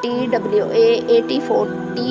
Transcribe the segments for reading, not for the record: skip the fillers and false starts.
TWA-84T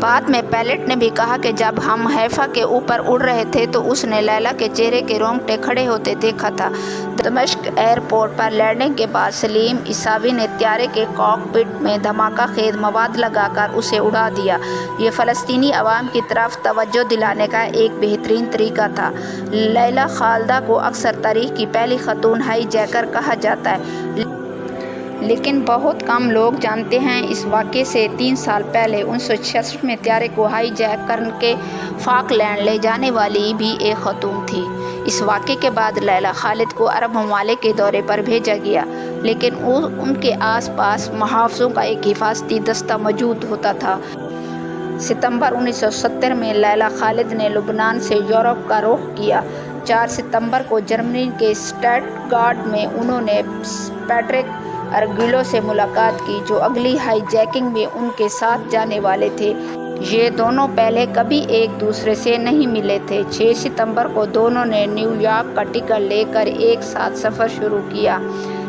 بعد میں pellet نے بھی کہا کہ جب ہم حیفا کے اوپر اڑ رہے تھے تو اس نے لیلا کے چہرے کے رونگٹے کھڑے ہوتے دیکھا تھا۔ دمشق ایئرپورٹ پر لینڈنگ کے بعد سلیم عیساوی نے طیارے کے کاک پٹ میں دھماکہ خیز مواد لگا کر اسے اڑا دیا۔ یہ فلسطینی عوام کی طرف توجہ دلانے کا ایک بہترین طریقہ تھا۔ لیلا خالدہ کو اکثر تاریخ کی پہلی خاتون ہائی جیکر کہا جاتا ہے، لیکن بہت کم لوگ جانتے ہیں اس واقعے سے 3 سال پہلے 1966 میں طیارے کو ہائی جیک کر کے فاک لینڈ لے جانے والی بھی ایک خاتون تھی۔ اس واقعے کے بعد لیلا خالد کو عرب ممالک کے دورے پر بھیجا گیا، لیکن ان کے آس پاس محافظوں کا ایک حفاظتی دستہ موجود ہوتا تھا۔ ستمبر 1970 میں لیلا خالد نے لبنان سے یورپ کا رخ کیا۔ 4 ستمبر کو جرمنی کے اسٹٹ گارٹ میں انہوں نے پیٹرک ارگیلو سے ملاقات کی، جو اگلی ہائی جیکنگ میں ان کے ساتھ جانے والے تھے۔ یہ دونوں پہلے کبھی ایک دوسرے سے نہیں ملے تھے۔ 6 ستمبر کو دونوں نے نیو یارک کا ٹکٹ لے کر ایک ساتھ سفر شروع کیا۔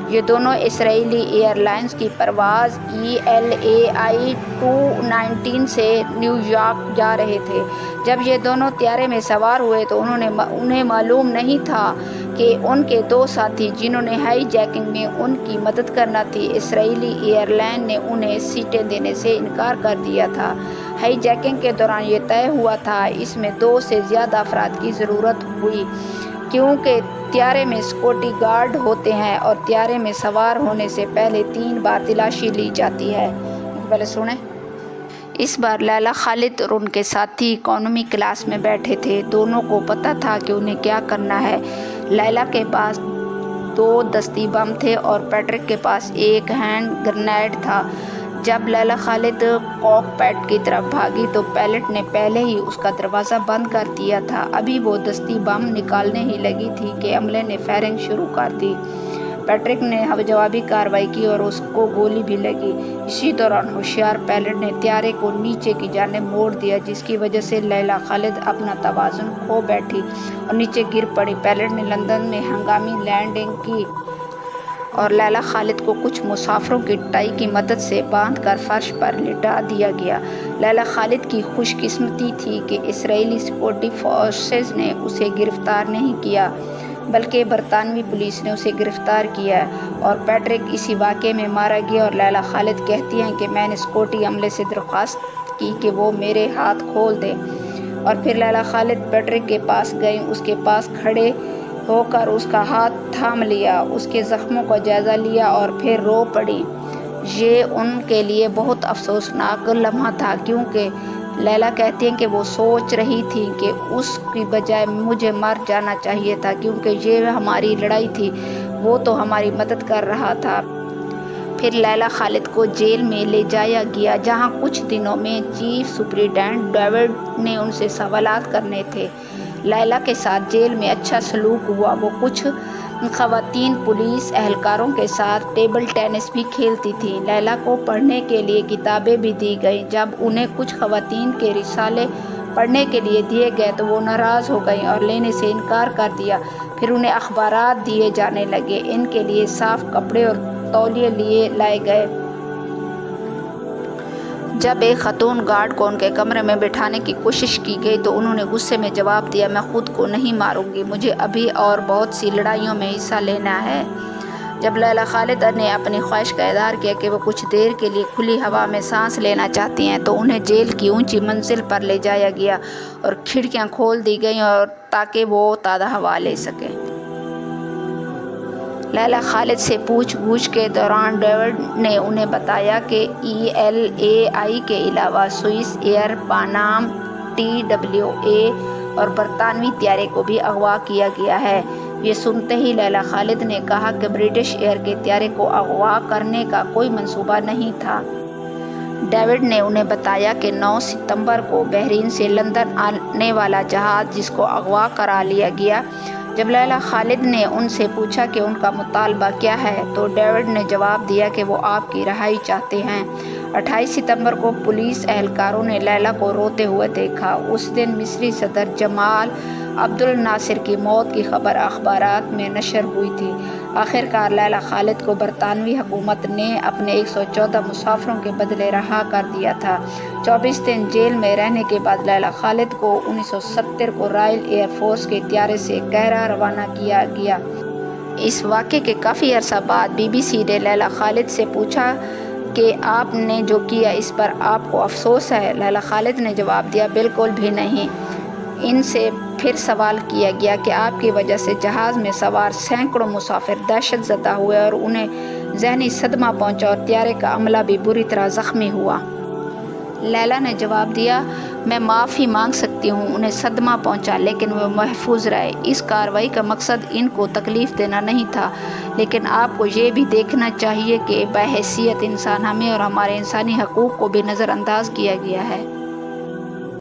یہ دونوں اسرائیلی ایئر لائنز کی پرواز ELAI 219 سے نیو یارک جا رہے تھے۔ جب یہ دونوں طیارے میں سوار ہوئے تو انہیں معلوم نہیں تھا کہ ان کے 2 ساتھی جنہوں نے ہائی جیکنگ میں ان کی مدد کرنا تھی، اسرائیلی ایئر لائن نے انہیں سیٹیں دینے سے انکار کر دیا تھا۔ ہائی جیکنگ کے دوران یہ طے ہوا تھا اس میں 2 سے زیادہ افراد کی ضرورت ہوئی، کیونکہ طیارے میں سیکورٹی گارڈ ہوتے ہیں اور طیارے میں سوار ہونے سے پہلے 3 بار تلاشی لی جاتی ہے۔ پہلے سنیں۔ اس بار لیلا خالد اور ان کے ساتھی اکانومی کلاس میں بیٹھے تھے۔ دونوں کو پتہ تھا کہ انہیں کیا کرنا ہے۔ لیلا کے پاس 2 دستی بم تھے اور پیٹرک کے پاس ایک ہینڈ گرنیڈ تھا۔ جب لیلا خالد کاک پٹ کی طرف بھاگی تو پیلٹ نے پہلے ہی اس کا دروازہ بند کر دیا تھا۔ ابھی وہ دستی بم نکالنے ہی لگی تھی کہ عملے نے فائرنگ شروع کر دی۔ پیٹرک نے جوابی کارروائی کی اور اس کو گولی بھی لگی۔ اسی دوران ہوشیار پیلٹ نے طیارے کو نیچے کی جانب موڑ دیا، جس کی وجہ سے لیلا خالد اپنا توازن کھو بیٹھی اور نیچے گر پڑی۔ پیلٹ نے لندن میں ہنگامی لینڈنگ کی اور لیلا خالد کو کچھ مسافروں کی ٹائی کی مدد سے باندھ کر فرش پر لٹا دیا گیا۔ لیلا خالد کی خوش قسمتی تھی کہ اسرائیلی سیکورٹی فورسز نے اسے گرفتار نہیں کیا، بلکہ برطانوی پولیس نے اسے گرفتار کیا اور پیٹرک اسی واقعے میں مارا گیا۔ اور لیلا خالد کہتی ہیں کہ میں نے سیکورٹی عملے سے درخواست کی کہ وہ میرے ہاتھ کھول دے، اور پھر لیلا خالد پیٹرک کے پاس گئیں، اس کے پاس کھڑے ہو کر اس کا ہاتھ تھام لیا، اس کے زخموں کا جائزہ لیا اور پھر رو پڑی۔ یہ ان کے لیے بہت افسوسناک لمحہ تھا، کیونکہ لیلا کہتی ہیں کہ وہ سوچ رہی تھی کہ اس کی بجائے مجھے مر جانا چاہیے تھا، کیونکہ یہ ہماری لڑائی تھی، وہ تو ہماری مدد کر رہا تھا۔ پھر لیلا خالد کو جیل میں لے جایا گیا، جہاں کچھ دنوں میں چیف سپرنٹینڈنٹ ڈیوڈ نے ان سے سوالات کرنے تھے۔ لیلا کے ساتھ جیل میں اچھا سلوک ہوا۔ وہ کچھ خواتین پولیس اہلکاروں کے ساتھ ٹیبل ٹینس بھی کھیلتی تھیں۔ لیلا کو پڑھنے کے لیے کتابیں بھی دی گئیں۔ جب انہیں کچھ خواتین کے رسالے پڑھنے کے لیے دیے گئے تو وہ ناراض ہو گئیں اور لینے سے انکار کر دیا۔ پھر انہیں اخبارات دیے جانے لگے۔ ان کے لیے صاف کپڑے اور تولیے لائے گئے۔ جب ایک خاتون گارڈ کو ان کے کمرے میں بٹھانے کی کوشش کی گئی تو انہوں نے غصے میں جواب دیا، میں خود کو نہیں ماروں گی، مجھے ابھی اور بہت سی لڑائیوں میں حصہ لینا ہے۔ جب لیلا خالد نے اپنی خواہش کا اظہار کیا کہ وہ کچھ دیر کے لیے کھلی ہوا میں سانس لینا چاہتی ہیں تو انہیں جیل کی اونچی منزل پر لے جایا گیا اور کھڑکیاں کھول دی گئیں تاکہ وہ تازہ ہوا لے سکیں۔ لیلا خالد سے پوچھ گچھ کے دوران ڈیوڈ نے انہیں بتایا کہ ELAI کے علاوہ سوئس ایئر، پانام TWA اور برطانوی طیارے کو بھی اغوا کیا گیا ہے۔ یہ سنتے ہی لیلا خالد نے کہا کہ برٹش ایئر کے طیارے کو اغوا کرنے کا کوئی منصوبہ نہیں تھا۔ ڈیوڈ نے انہیں بتایا کہ 9 ستمبر کو بحرین سے لندن آنے والا جہاز جس کو اغوا کرا لیا گیا۔ جب لیلا خالد نے ان سے پوچھا کہ ان کا مطالبہ کیا ہے تو ڈیوڈ نے جواب دیا کہ وہ آپ کی رہائی چاہتے ہیں۔ 28 ستمبر کو پولیس اہلکاروں نے لیلا کو روتے ہوئے دیکھا۔ اس دن مصری صدر جمال عبد الناصر کی موت کی خبر اخبارات میں نشر ہوئی تھی۔ آخرکار لیلہ خالد کو برطانوی حکومت نے اپنے 114 مسافروں کے بدلے رہا کر دیا تھا۔ 24 دن جیل میں رہنے کے بعد لیلہ خالد کو 1970 کو رائل ایئر فورس کے طیارے سے قاہرہ روانہ کیا گیا۔ اس واقعے کے کافی عرصہ بعد بی بی سی نے لیلہ خالد سے پوچھا کہ آپ نے جو کیا اس پر آپ کو افسوس ہے؟ لیلہ خالد نے جواب دیا، بالکل بھی نہیں۔ ان سے پھر سوال کیا گیا کہ آپ کی وجہ سے جہاز میں سوار سینکڑوں مسافر دہشت زدہ ہوئے اور انہیں ذہنی صدمہ پہنچا اور طیارے کا عملہ بھی بری طرح زخمی ہوا۔ لیلہ نے جواب دیا، میں معافی مانگ سکتی ہوں، انہیں صدمہ پہنچا لیکن وہ محفوظ رہے۔ اس کارروائی کا مقصد ان کو تکلیف دینا نہیں تھا، لیکن آپ کو یہ بھی دیکھنا چاہیے کہ بحیثیت انسان ہمیں اور ہمارے انسانی حقوق کو بھی نظر انداز کیا گیا ہے۔